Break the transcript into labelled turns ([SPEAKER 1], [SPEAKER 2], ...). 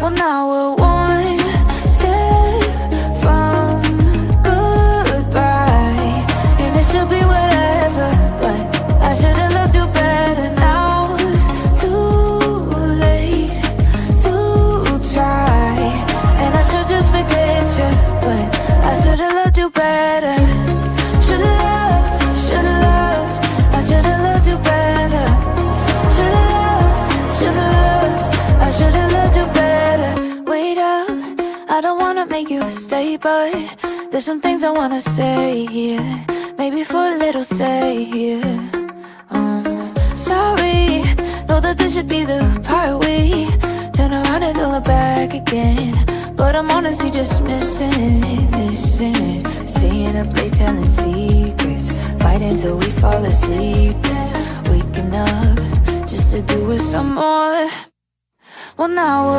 [SPEAKER 1] Well, now we're one step from goodbye, and it should be whatever, but I should've loved you better. Now it's too late to try, and I should just forget you, but I should've loved you better. Should've loved, I should've loved you better. Should've loved, I should've loved you better. Wait up, I don't wanna make you stay, but there's some things I wanna say here. Maybe for a little stay here. Sorry, know that this should be the part we turn around and don't look back again, but I'm honestly just missing it. Staying up late telling secrets, fighting till we fall asleep, waking up just to do it some more. Well, now we're